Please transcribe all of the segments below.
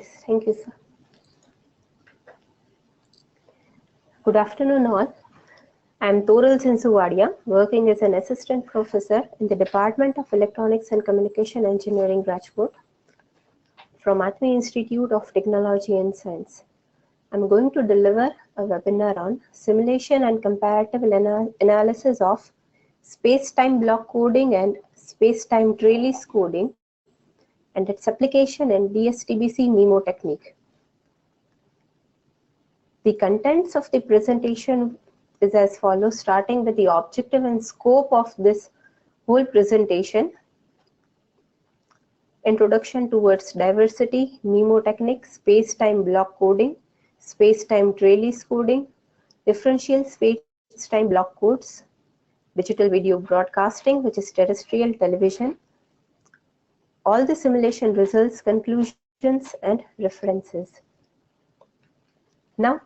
Thank you, sir. Good afternoon, all. I am Toral Sinsuwadia, working as an assistant professor in the Department of Electronics and Communication Engineering, Rajkot, from Atmi Institute of Technology and Science. I am going to deliver a webinar on simulation and comparative analysis of space-time block coding and space-time trellis coding and its application in DSTBC MIMO technique. The contents of the presentation is as follows, starting with the objective and scope of this whole presentation. Introduction towards diversity, MIMO technique, space-time block coding, space-time trellis coding, differential space-time block codes, digital video broadcasting, which is terrestrial television, all the simulation results, conclusions, and references. Now,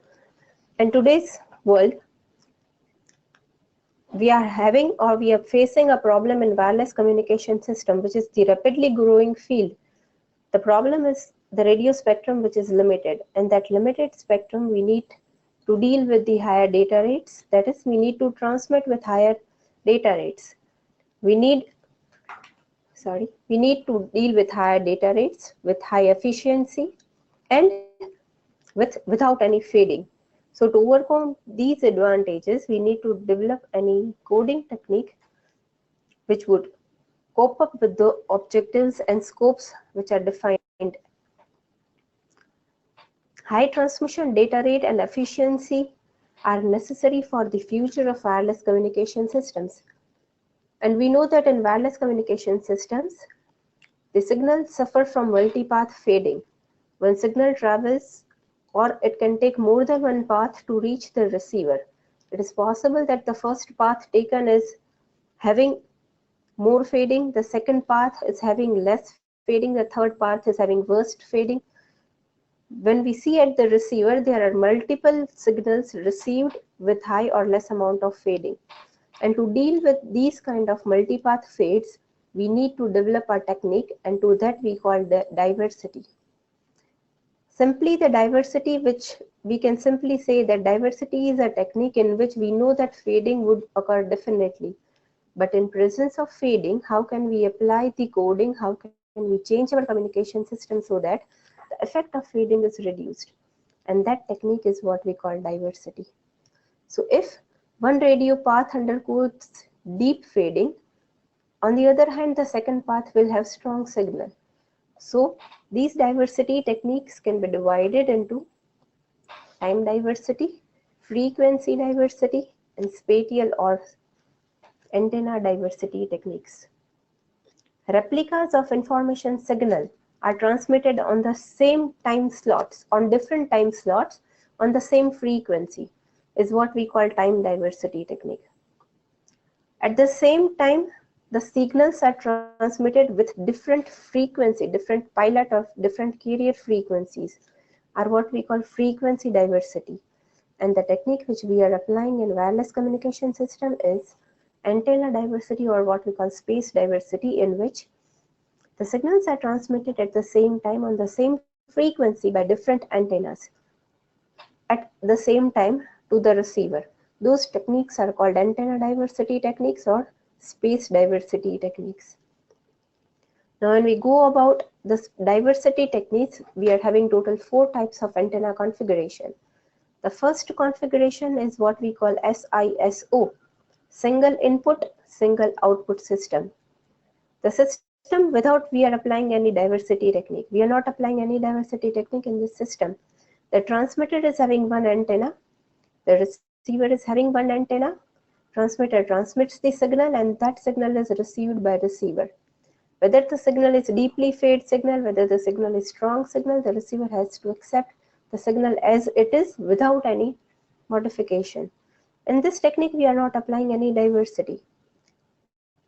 in today's world, we are facing a problem in wireless communication system, which is the rapidly growing field. The problem is the radio spectrum, which is limited, and that limited spectrum we need to deal with the higher data rates. That is, we need to transmit with higher data rates. We need to deal with higher data rates, with high efficiency, and without any fading. So to overcome these advantages, we need to develop any coding technique which would cope up with the objectives and scopes which are defined. High transmission data rate and efficiency are necessary for the future of wireless communication systems. And we know that in wireless communication systems, the signals suffer from multipath fading. When signal travels, or it can take more than one path to reach the receiver. It is possible that the first path taken is having more fading, the second path is having less fading, the third path is having worst fading. When we see at the receiver, there are multiple signals received with high or less amount of fading. And to deal with these kind of multipath fades, we need to develop a technique, and to that we call the diversity. Simply the diversity, which we can simply say that diversity is a technique in which we know that fading would occur definitely. But in presence of fading, how can we apply the coding? How can we change our communication system so that the effect of fading is reduced? And that technique is what we call diversity. So if one radio path undergoes deep fading, on the other hand, the second path will have strong signal. So these diversity techniques can be divided into time diversity, frequency diversity, and spatial or antenna diversity techniques. Replicas of information signal are transmitted on the same time slots, on different time slots, on the same frequency, is what we call time diversity technique. At the same time, the signals are transmitted with different frequency, different pilot of different carrier frequencies are what we call frequency diversity. And the technique which we are applying in wireless communication system is antenna diversity, or what we call space diversity, in which the signals are transmitted at the same time on the same frequency by different antennas at the same time to the receiver. Those techniques are called antenna diversity techniques or space diversity techniques. Now when we go about this diversity techniques, we are having total 4 types of antenna configuration. The first configuration is what we call SISO, single input, single output system. The system without we are applying any diversity technique. We are not applying any diversity technique in this system. The transmitter is having one antenna, the receiver is having one antenna, transmitter transmits the signal, and that signal is received by receiver. Whether the signal is deeply fade signal, whether the signal is strong signal, the receiver has to accept the signal as it is without any modification. In this technique, we are not applying any diversity.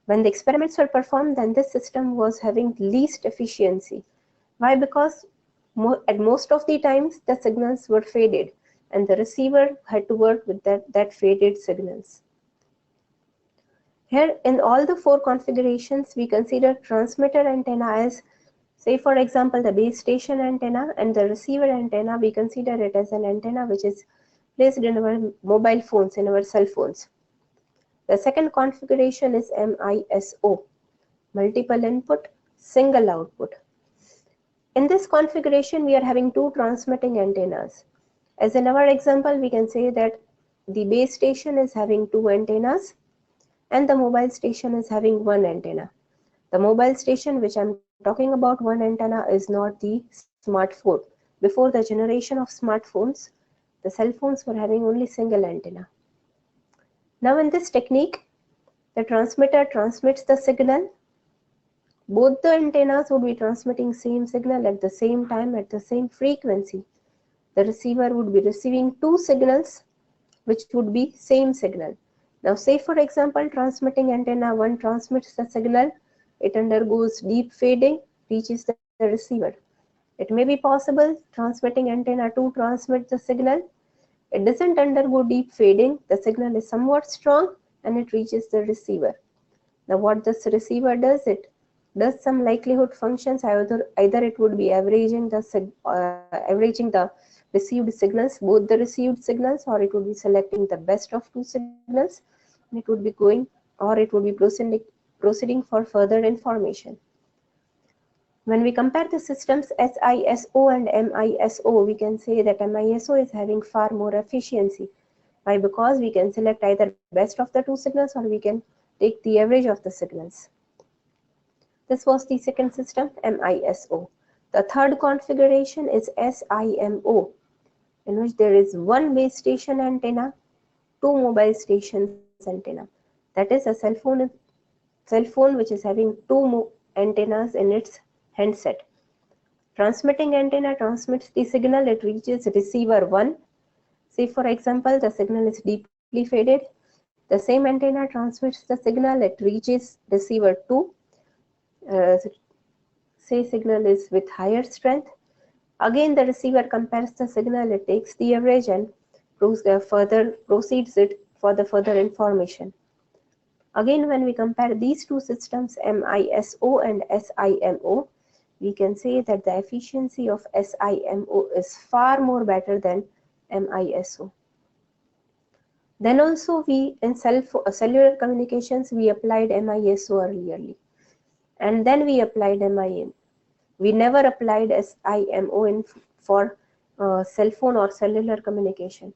When the experiments were performed, then this system was having least efficiency. Why? Because at most of the times, the signals were faded, and the receiver had to work with that faded signals. Here in all the 4 configurations, we consider transmitter antenna as Say for example, the base station antenna and the receiver antenna, we consider it as an antenna which is placed in our mobile phones, in our cell phones. The second configuration is MISO, multiple input, single output. In this configuration, we are having two transmitting antennas. As in our example, we can say that the base station is having two antennas and the mobile station is having one antenna. The mobile station which I'm talking about, one antenna, is not the smartphone. Before the generation of smartphones, the cell phones were having only single antenna. Now in this technique, the transmitter transmits the signal. Both the antennas would be transmitting same signal at the same time at the same frequency. The receiver would be receiving two signals which would be same signal. Now say for example, transmitting antenna 1 transmits the signal, it undergoes deep fading, reaches the receiver. It may be possible transmitting antenna 2 transmits the signal, it doesn't undergo deep fading, the signal is somewhat strong and it reaches the receiver. Now what this receiver does, it does some likelihood functions, either it would be averaging the received signals, both the received signals, or it would be selecting the best of two signals, and it would be going, or it would be proceeding for further information. When we compare the systems SISO and MISO, we can say that MISO is having far more efficiency. Why? Because we can select either best of the two signals or we can take the average of the signals. This was the second system, MISO. The third configuration is SIMO, in which there is one base station antenna, two mobile stations antenna. That is a cell phone which is having two antennas in its handset. Transmitting antenna transmits the signal, it reaches receiver 1. Say for example, the signal is deeply faded. The same antenna transmits the signal, it reaches receiver 2. Say signal is with higher strength. Again, the receiver compares the signal, it takes the average and proceeds it for the further information. Again, when we compare these two systems, MISO and SIMO, we can say that the efficiency of SIMO is far more better than MISO. Then also we, in cellular communications, we applied MISO earlierly. And then we applied MIM. We never applied SIMO for cell phone or cellular communication.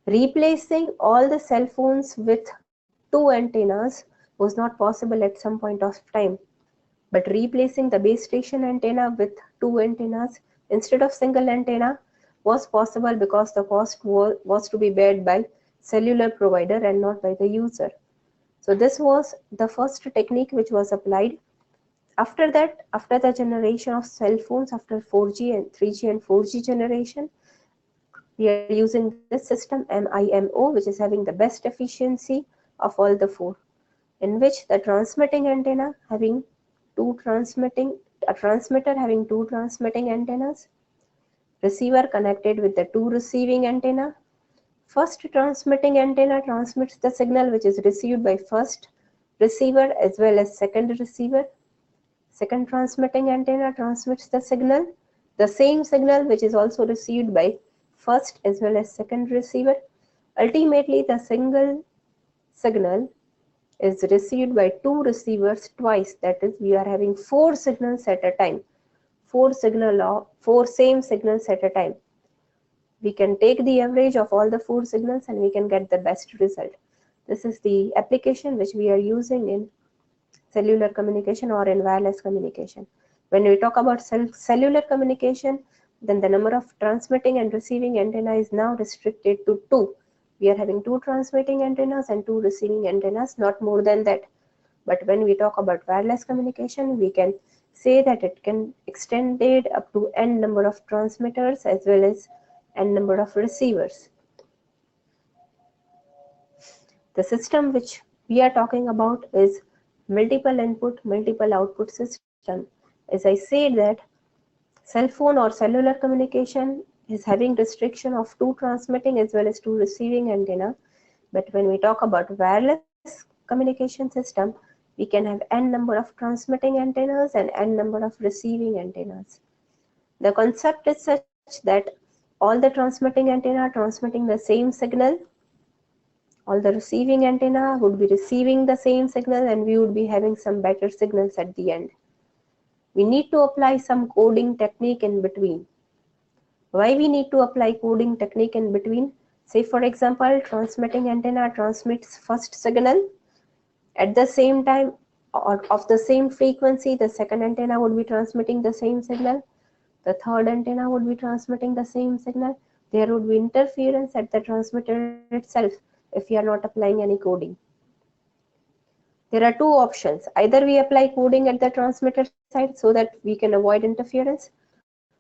Replacing all the cell phones with two antennas was not possible at some point of time. But replacing the base station antenna with two antennas instead of single antenna was possible because the cost was to be bared by cellular provider and not by the user. So this was the first technique which was applied. After that, after the generation of cell phones, after 4G and 3G and 4G generation, we are using this system MIMO, which is having the best efficiency of all the four, in which the transmitting antenna having a transmitter having two transmitting antennas, receiver connected with the two receiving antenna. First transmitting antenna transmits the signal which is received by first receiver as well as second receiver. Second transmitting antenna transmits the same signal which is also received by first as well as second receiver. Ultimately, the single signal is received by two receivers twice. That is, we are having four signals at a time. Four same signals at a time. We can take the average of all the four signals and we can get the best result. This is the application which we are using in cellular communication or in wireless communication. When we talk about cellular communication, then the number of transmitting and receiving antenna is now restricted to two. We are having two transmitting antennas and two receiving antennas, not more than that. But when we talk about wireless communication, we can say that it can extend it up to n number of transmitters as well as n number of receivers. The system which we are talking about is multiple input, multiple output system. As I said that cell phone or cellular communication is having restriction of two transmitting as well as two receiving antenna. But when we talk about wireless communication system, we can have n number of transmitting antennas and n number of receiving antennas. The concept is such that all the transmitting antenna transmitting the same signal, all the receiving antenna would be receiving the same signal, and we would be having some better signals at the end. We need to apply some coding technique in between. Why we need to apply coding technique in between? Say for example, transmitting antenna transmits first signal. At the same time or of the same frequency, the second antenna would be transmitting the same signal. The third antenna would be transmitting the same signal. There would be interference at the transmitter itself if we are not applying any coding. There are two options. Either we apply coding at the transmitter side so that we can avoid interference,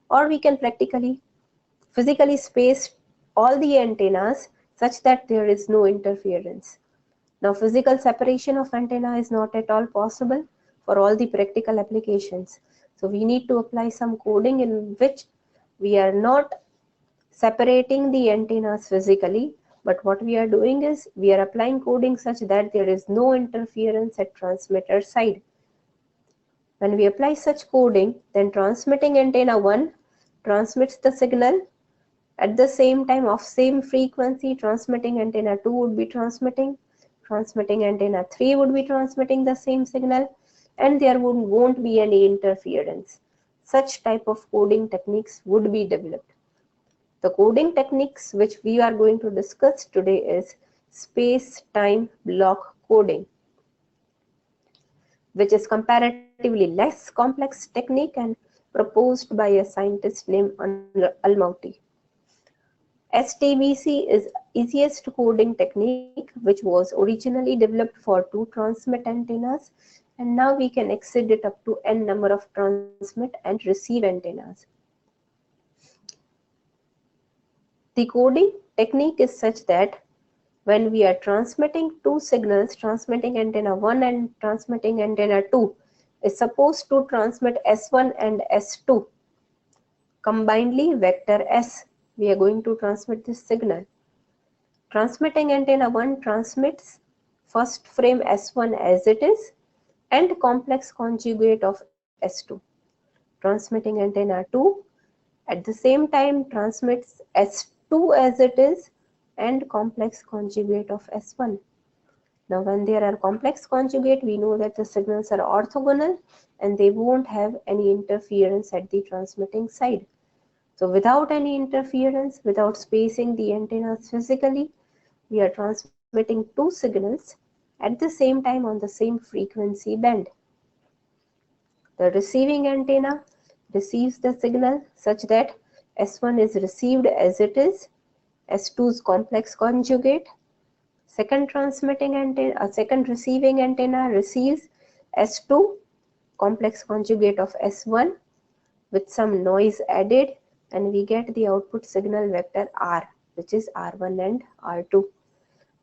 or we can physically space all the antennas such that there is no interference. Now, physical separation of antenna is not at all possible for all the practical applications. So we need to apply some coding in which we are not separating the antennas physically, but what we are doing is we are applying coding such that there is no interference at transmitter side. When we apply such coding, then transmitting antenna 1 transmits the signal. At the same time of same frequency, transmitting antenna 2 would be transmitting antenna 3 would be transmitting the same signal, and there won't be any interference. Such type of coding techniques would be developed. The coding techniques which we are going to discuss today is space-time block coding, which is comparatively less complex technique and proposed by a scientist named Almaty. STBC is easiest coding technique which was originally developed for 2 transmit antennas, and now we can extend it up to n number of transmit and receive antennas. The coding technique is such that when we are transmitting 2 signals, transmitting antenna 1 and transmitting antenna 2 is supposed to transmit S1 and S2. Combinedly, vector S, we are going to transmit this signal. Transmitting antenna 1 transmits first frame S1 as it is and complex conjugate of S2. Transmitting antenna 2 at the same time transmits S2 as it is and complex conjugate of S1. Now when there are complex conjugate, we know that the signals are orthogonal and they won't have any interference at the transmitting side. So without any interference, without spacing the antennas physically, we are transmitting 2 signals at the same time on the same frequency band. The receiving antenna receives the signal such that S1 is received as it is, S2's complex conjugate. Second receiving antenna receives S2 complex conjugate of S1 with some noise added, and we get the output signal vector R, which is R1 and R2.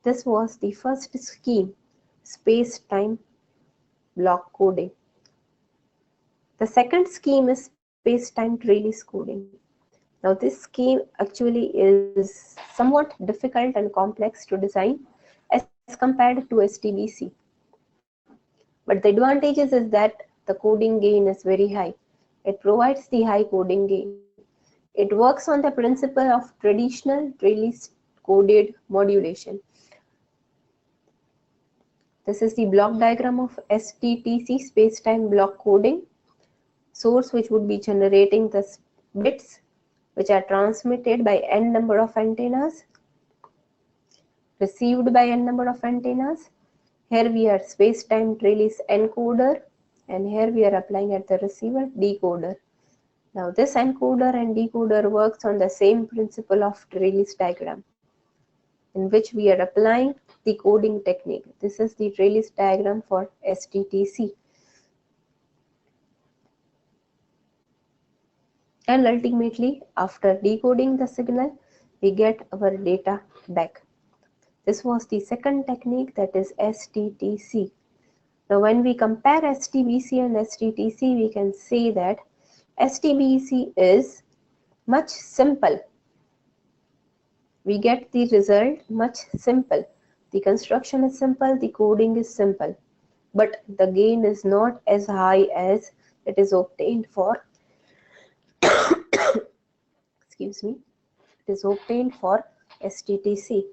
This was the first scheme, space-time block coding. The second scheme is space-time trellis coding. Now this scheme actually is somewhat difficult and complex to design as compared to STBC. But the advantages is that the coding gain is very high. It provides the high coding gain. It works on the principle of traditional trellis coded modulation. This is the block diagram of STTC, space-time block coding. Source which would be generating the bits which are transmitted by n number of antennas, received by n number of antennas. Here we are space-time trellis encoder, and here we are applying at the receiver decoder. Now this encoder and decoder works on the same principle of trellis diagram, in which we are applying the coding technique. This is the trellis diagram for STTC. And ultimately, after decoding the signal, we get our data back. This was the second technique, that is STTC. Now when we compare STBC and STTC, we can say that STBC is much simple. We get the result much simple. The construction is simple, the coding is simple. but the gain is not as high as it is obtained for excuse me, it is obtained for STTC.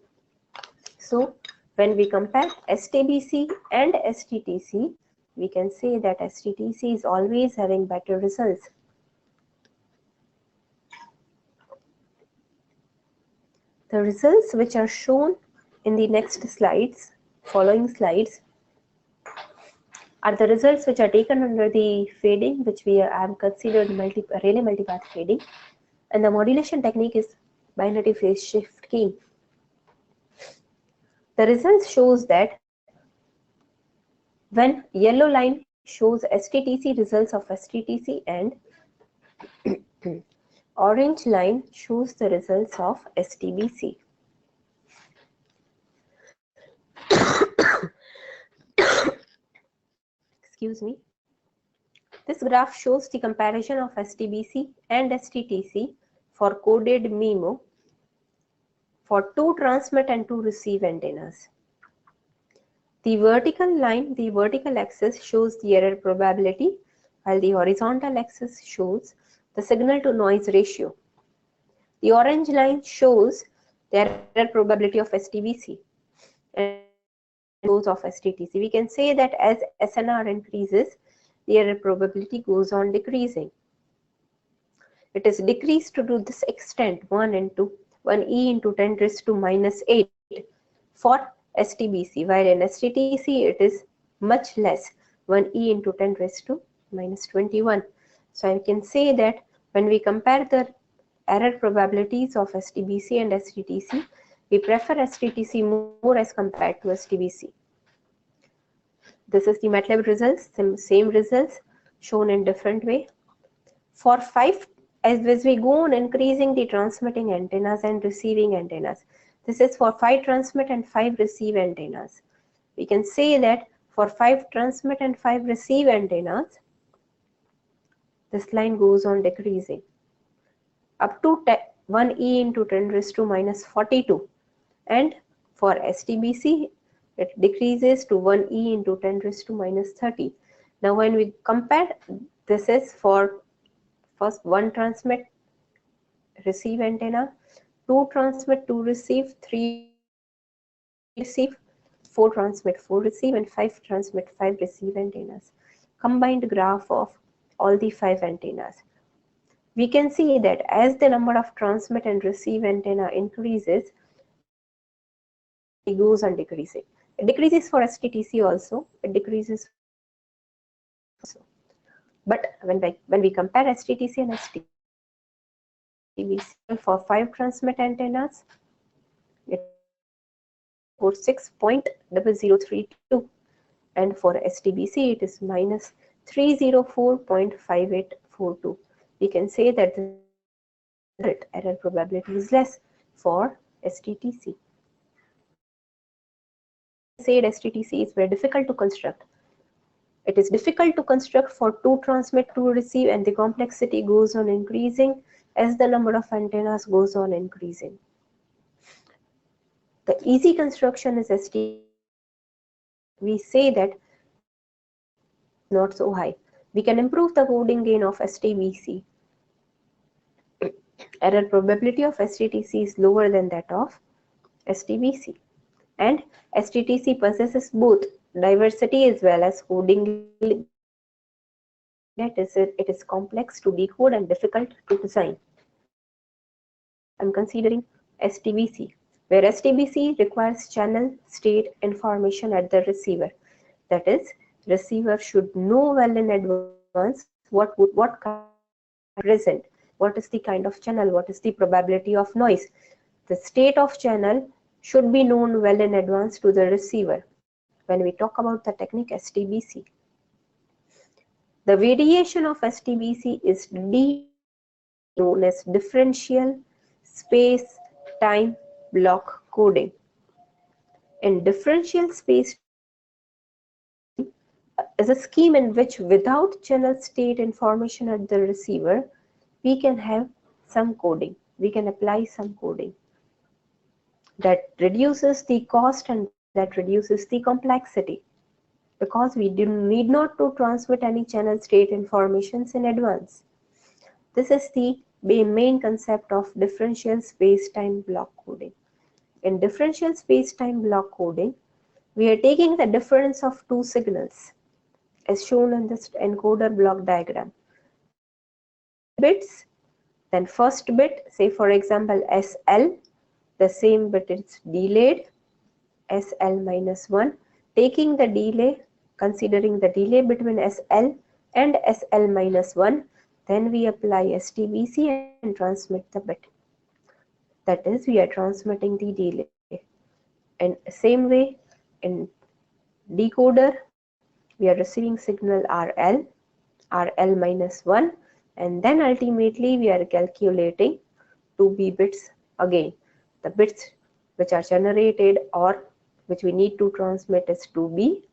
So when we compare STBC and STTC, we can say that STTC is always having better results. The results which are shown in the next slides, following slides, are the results which are taken under the fading, which we have considered Rayleigh multipath fading, and the modulation technique is binary phase shift keying. The results shows that when yellow line shows STTC results of STTC and orange line shows the results of STBC. Excuse me. This graph shows the comparison of STBC and STTC for coded MIMO for 2 transmit and 2 receive antennas. The vertical line, the vertical axis shows the error probability, while the horizontal axis shows the signal to noise ratio. The orange line shows the error probability of STBC and those of STTC. We can say that as SNR increases, the error probability goes on decreasing. It is decreased to this extent 1 e into 10 raised to minus 8 for STBC, while in STTC it is much less, 1 e into 10 raised to minus 21. So I can say that when we compare the error probabilities of STBC and STTC, we prefer STTC more as compared to STBC. This is the MATLAB results, same results shown in different way. For 5, as we go on increasing the transmitting antennas and receiving antennas, this is for 5 transmit and 5 receive antennas. We can say that for 5 transmit and 5 receive antennas, this line goes on decreasing up to 1 e into 10 raised to minus 42, and for STBC it decreases to 1 e into 10 raised to minus 30. Now when we compare, this is for first 1 transmit receive antenna, 2 transmit 2 receive, 3 receive, 4 transmit 4 receive, and 5 transmit 5 receive antennas. Combined graph of all the 5 antennas. We can see that as the number of transmit and receive antenna increases, it goes on decreasing. It decreases for STTC also, it decreases also. But when we compare STTC and STBC for 5 transmit antennas, it for 6.0032, and for STBC it is minus 304.5842. We can say that the error probability is less for STTC. Said STTC is very difficult to construct. It is difficult to construct for 2 transmit, 2 receive, and the complexity goes on increasing as the number of antennas goes on increasing. The easy construction is STTC. We say that not so high. We can improve the coding gain of STBC. Error probability of STTC is lower than that of STBC. And STTC possesses both diversity as well as coding. That is, it is complex to decode and difficult to design. I'm considering STBC, where STBC requires channel state information at the receiver. That is, receiver should know well in advance what present, what is the kind of channel, what is the probability of noise. The state of channel should be known well in advance to the receiver when we talk about the technique STBC. The variation of STBC is known as differential space time block coding. In differential space is a scheme in which without channel state information at the receiver, we can have some coding. We can apply some coding that reduces the cost and that reduces the complexity. because we need not to transmit any channel state informations in advance. This is the main concept of differential space-time block coding. In differential space-time block coding, we are taking the difference of two signals as shown in this encoder block diagram. Bits, then first bit, say for example SL, the same bit is delayed, SL minus 1, taking the delay, considering the delay between SL and SL minus 1, then we apply STBC and transmit the bit. That is, we are transmitting the delay. And same way, in decoder, we are receiving signal RL minus 1, and then ultimately we are calculating 2B bits again. The bits which are generated or which we need to transmit is 2B,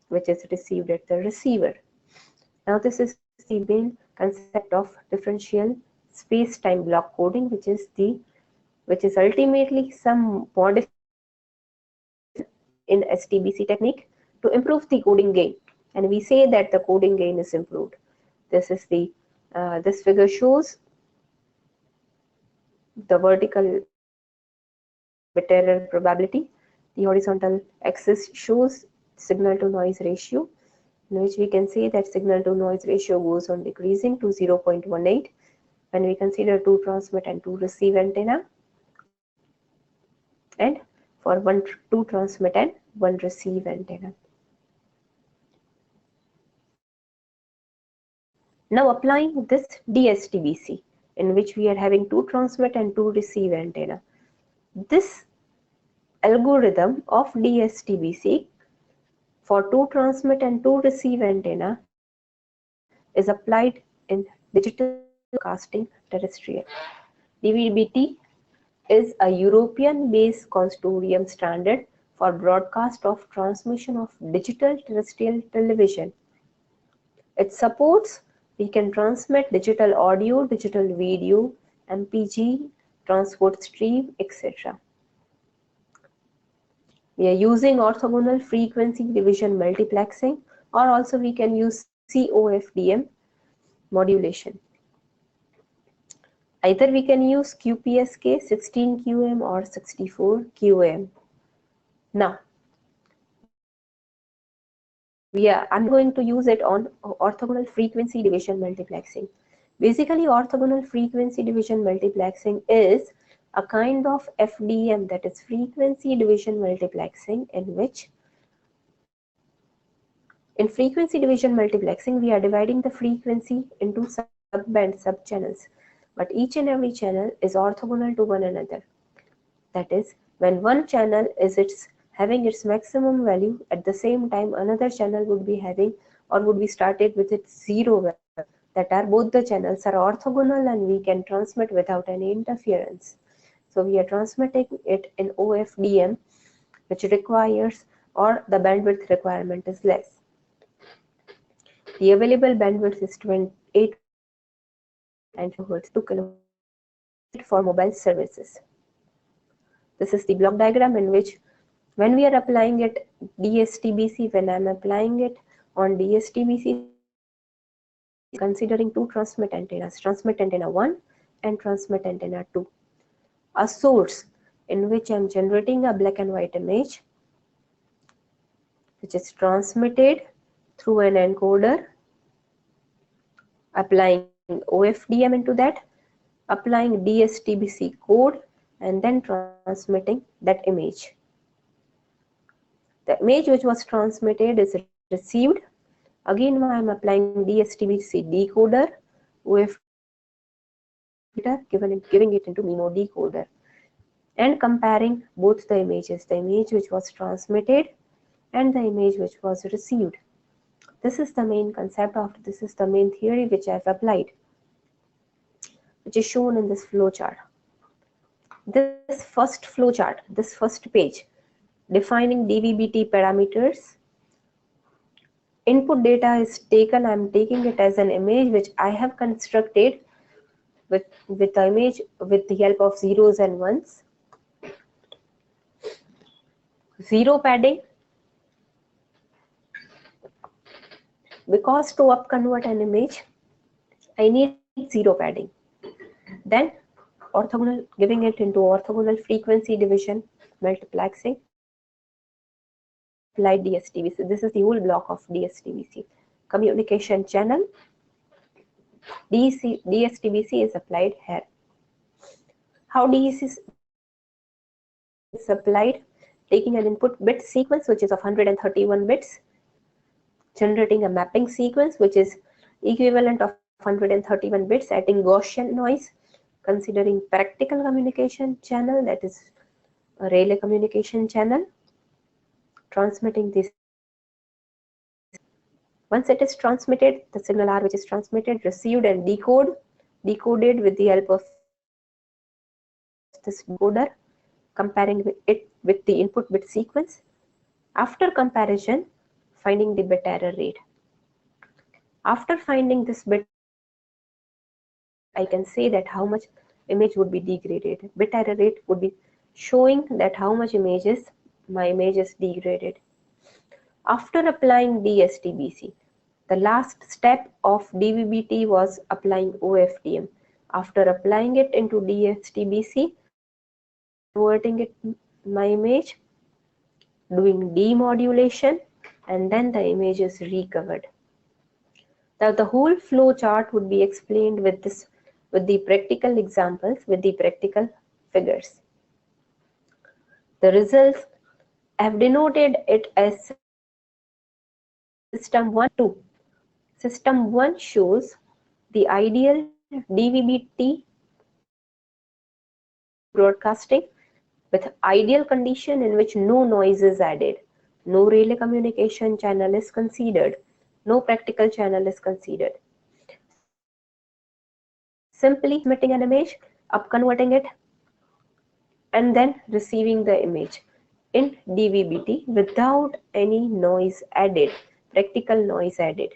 which is received at the receiver. Now this is the main concept of differential space-time block coding, which is ultimately some modification in STBC technique to improve the coding gain, and we say that the coding gain is improved. This is the this figure shows the vertical bit error probability. The horizontal axis shows signal to noise ratio, in which we can say that signal to noise ratio goes on decreasing to 0.18 when we consider 2 transmit and 2 receive antenna, and for 2 transmit and 1 receive antenna. Now applying this DSTBC, in which we are having 2 transmit and 2 receive antenna. This algorithm of DSTBC for 2 transmit and 2 receive antenna is applied in digital broadcasting terrestrial. DVB-T is a European-based consortium standard for broadcast of transmission of digital terrestrial television. It supports, we can transmit digital audio, digital video, MPG, transport stream, etc. We are using orthogonal frequency division multiplexing, or also we can use COFDM modulation. Either we can use QPSK 16 QM or 64 QM. Now, I'm going to use it on orthogonal frequency division multiplexing. Basically, orthogonal frequency division multiplexing is a kind of FDM, that is frequency division multiplexing, in which in frequency division multiplexing we are dividing the frequency into subband subchannels, but each and every channel is orthogonal to one another. That is, when one channel is having its maximum value, at the same time another channel would be having or would be started with its zero value. That are both the channels are orthogonal and we can transmit without any interference. So we are transmitting it in OFDM, which requires, or the bandwidth requirement is less. The available bandwidth is 28 and 2 kHz for mobile services. This is the block diagram in which when we are applying it DSTBC, when I am applying it on DSTBC, considering 2 transmit antennas, transmit antenna 1 and transmit antenna 2. A source in which I am generating a black and white image, which is transmitted through an encoder, applying OFDM into that, applying DSTBC code, and then transmitting that image. The image which was transmitted is received. Again, I am applying DSTBC decoder, OFDM giving it into MIMO decoder, and comparing both the images, the image which was transmitted and the image which was received. This is the main concept of, this is the main theory which I have applied, which is shown in this flowchart. This first flowchart, this first page, defining DVB-T parameters. Input data is taken, I am taking it as an image which I have constructed with the image with the help of zeros and ones. Zero padding, Because to up convert an image, I need zero padding. Then orthogonal, giving it into orthogonal frequency division, multiplexing, applied DSTVC. This is the whole block of DSTVC. Communication channel, DSTVC is applied here. How DSTVC is applied? Taking an input bit sequence which is of 131 bits, generating a mapping sequence which is equivalent of 131 bits, adding Gaussian noise, considering practical communication channel, that is a relay communication channel, transmitting this. Once it is transmitted, the signal R which is transmitted, received and decoded with the help of this decoder, comparing it with the input bit sequence. After comparison, finding the bit error rate. After finding this bit, I can say that how much image would be degraded. Bit error rate would be showing that how much my image is degraded. After applying DSTBC, the last step of DVB-T was applying OFDM. After applying it into DSTBC, converting it my image, doing demodulation, and then the image is recovered. Now the whole flow chart would be explained with the practical examples, with the practical figures. The results, I have denoted it as System 1, 2. System 1 shows the ideal DVB-T broadcasting with ideal condition in which no noise is added, no relay communication channel is considered, no practical channel is considered. Simply emitting an image, up converting it, and then receiving the image in DVB-T without any noise added, practical noise added.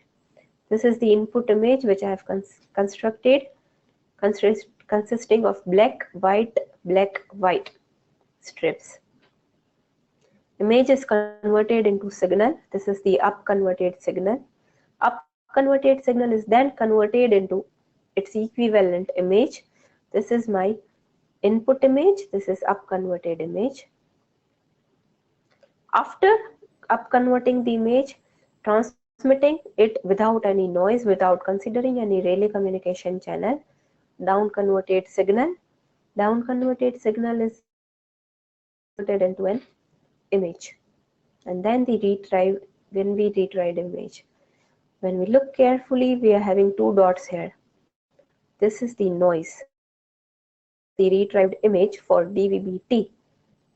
This is the input image which I have constructed, consisting of black, white strips. Image is converted into signal. This is the up converted signal. Up converted signal is then converted into its equivalent image. This is my input image. This is up converted image. After up converting the image, transmitting it without any noise, without considering any relay communication channel, down converted signal. Down converted signal is converted into an image, and then the retrieved, when we retrieved image. When we look carefully, we are having two dots here. This is the noise, the retrieved image for DVB-T,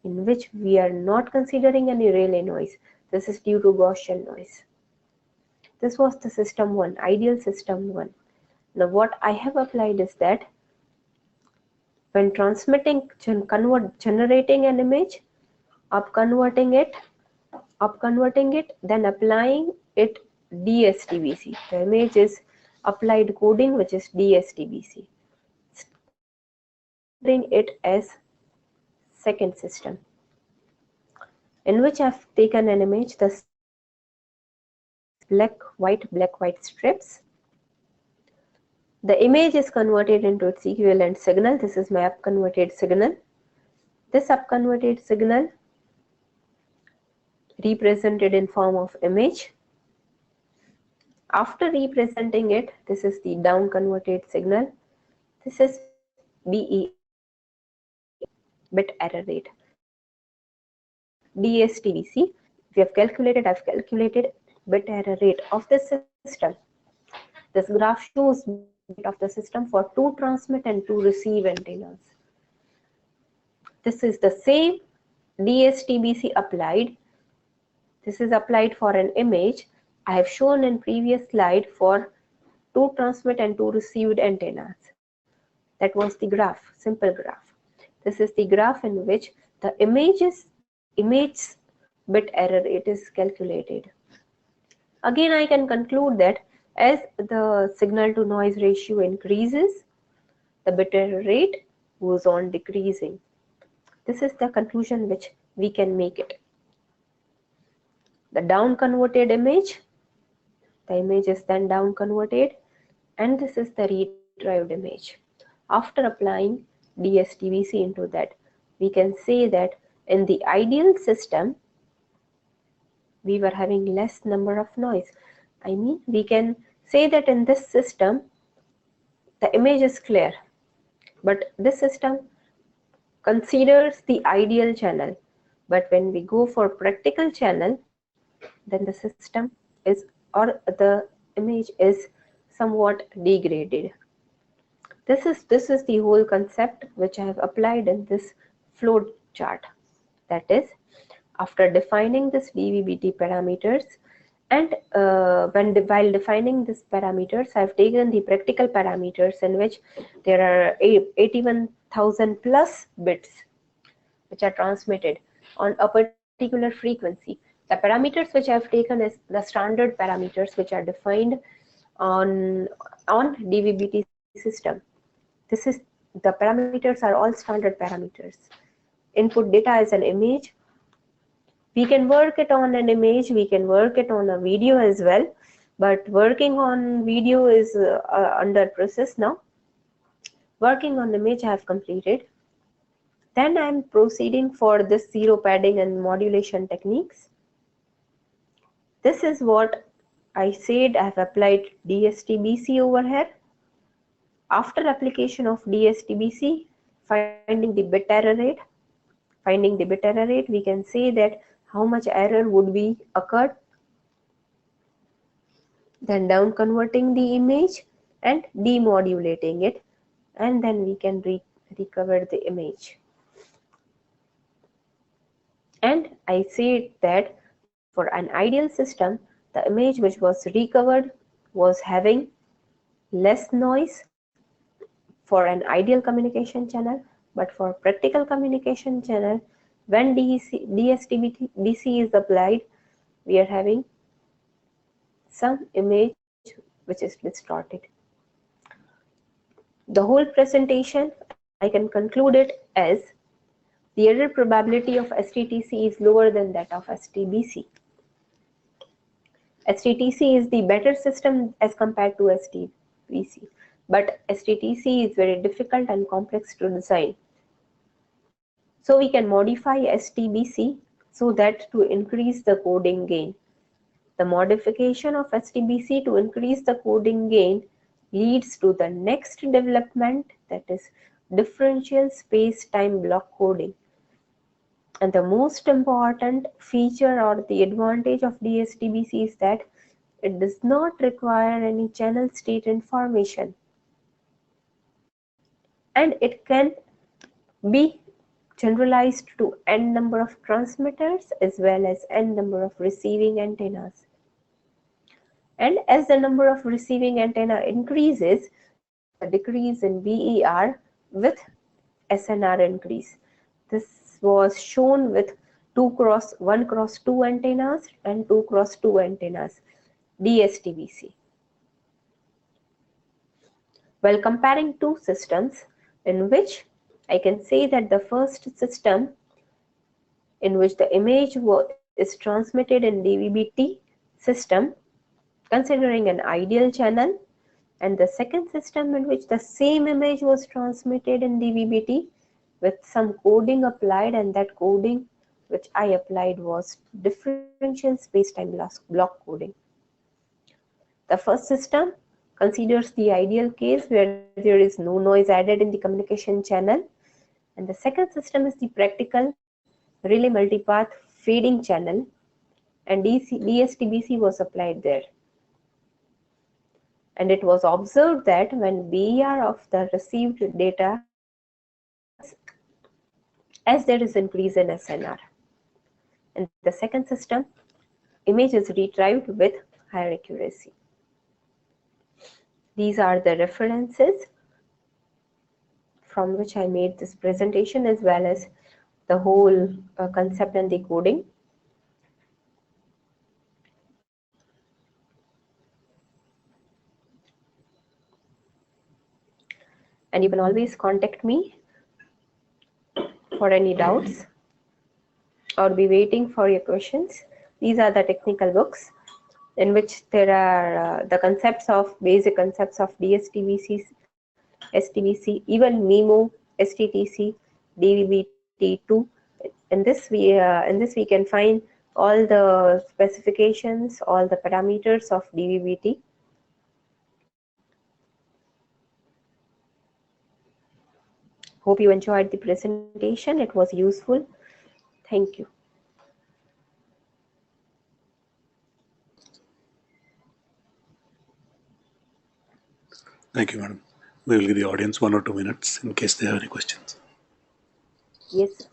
in which we are not considering any relay noise. This is due to Gaussian noise. This was the system 1, ideal system 1. Now what I have applied is that when transmitting, generating an image, up converting it, then applying it DSTBC. The image is applied coding, which is DSTBC. Bring it as second system, in which I've taken an image, the black, white strips. The image is converted into its equivalent signal. This is my up converted signal. This up converted signal represented in form of image. After representing it, this is the down converted signal. This is BE, bit error rate. DSTBC, I've calculated bit error rate of this system. This graph shows bit of the system for 2 transmit and 2 receive antennas. This is the same DSTBC applied. This is applied for an image. I have shown in previous slide for 2 transmit and 2 received antennas. That was the graph, simple graph. This is the graph in which the image bit error rate is calculated. Again, I can conclude that as the signal to noise ratio increases, the bit error rate goes on decreasing. This is the conclusion which we can make it. The down converted image, The image is then down converted, and this is the retrieved image. After applying DSTBC into that, we can say that in the ideal system, we were having less number of noise. I mean, we can say that in this system, the image is clear, but this system considers the ideal channel. But when we go for practical channel, then the system is, or the image is somewhat degraded. This is the whole concept which I have applied in this flow chart. That is, after defining this DVB-T parameters, and while defining these parameters, I have taken the practical parameters in which there are 81,000 plus bits which are transmitted on a particular frequency. The parameters which I have taken is the standard parameters which are defined on DVB-T system. This is, the parameters are all standard parameters. Input data is an image. We can work it on an image, we can work it on a video as well, but working on video is under process now. Working on image I have completed. Then I am proceeding for this zero padding and modulation techniques. This is what I said. I have applied DSTBC over here. After application of DSTBC, finding the bit error rate, we can say that how much error would be occurred. Then down converting the image and demodulating it, and then we can recover the image. And I said that for an ideal system, the image which was recovered was having less noise for an ideal communication channel, but for practical communication channel, when DSTBC is applied, we are having some image which is distorted. The whole presentation, I can conclude it as the error probability of STTC is lower than that of STBC. STTC is the better system as compared to STBC, but STTC is very difficult and complex to design. So we can modify STBC so that to increase the coding gain. The modification of STBC to increase the coding gain leads to the next development, that is differential space-time block coding. And the most important feature or the advantage of DSTBC is that it does not require any channel state information, and it can be generalized to n number of transmitters as well as n number of receiving antennas. And as the number of receiving antenna increases, the decrease in BER with SNR increase. This was shown with 1x2 antennas and 2x2 antennas, DSTBC. While comparing two systems, in which I can say that the first system in which the image is transmitted in DVB-T system, considering an ideal channel, and the second system in which the same image was transmitted in DVB-T with some coding applied, and that coding which I applied was differential space-time block coding. The first system considers the ideal case where there is no noise added in the communication channel, and the second system is the practical relay multipath fading channel, and DSTBC was applied there. And it was observed that when BER of the received data, as there is increase in SNR. In the second system, image is retrieved with higher accuracy. These are the references from which I made this presentation, as well as the whole concept and the coding. And you can always contact me for any doubts or be waiting for your questions. These are the technical books. in which there are the basic concepts of DSTVC, STVC, even MIMO, STTC, DVB-T2. In this we can find all the specifications, all the parameters of DVB-T. Hope you enjoyed the presentation. It was useful. Thank you. Thank you, madam. We will give the audience 1 or 2 minutes in case they have any questions. Yes, sir.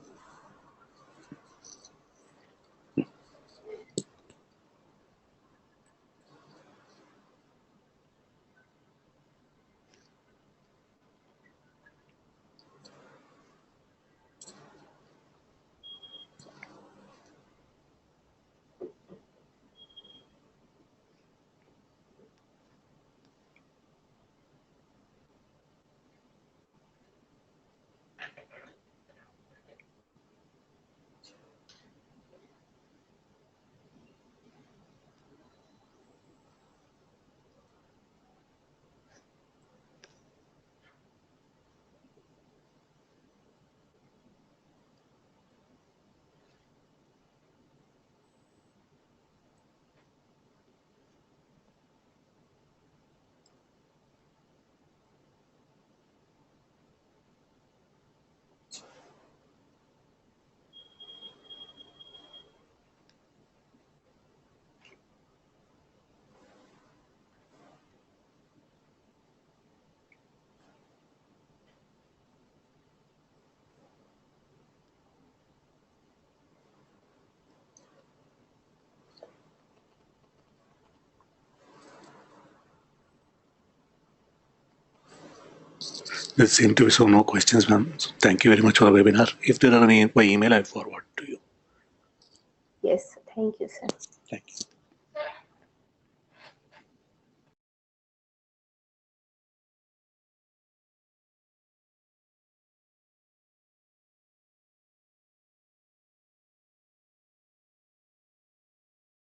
There seem to be no questions, ma'am. So thank you very much for the webinar. If there are any by email, I'll forward to you. Yes, thank you, sir. Thank you.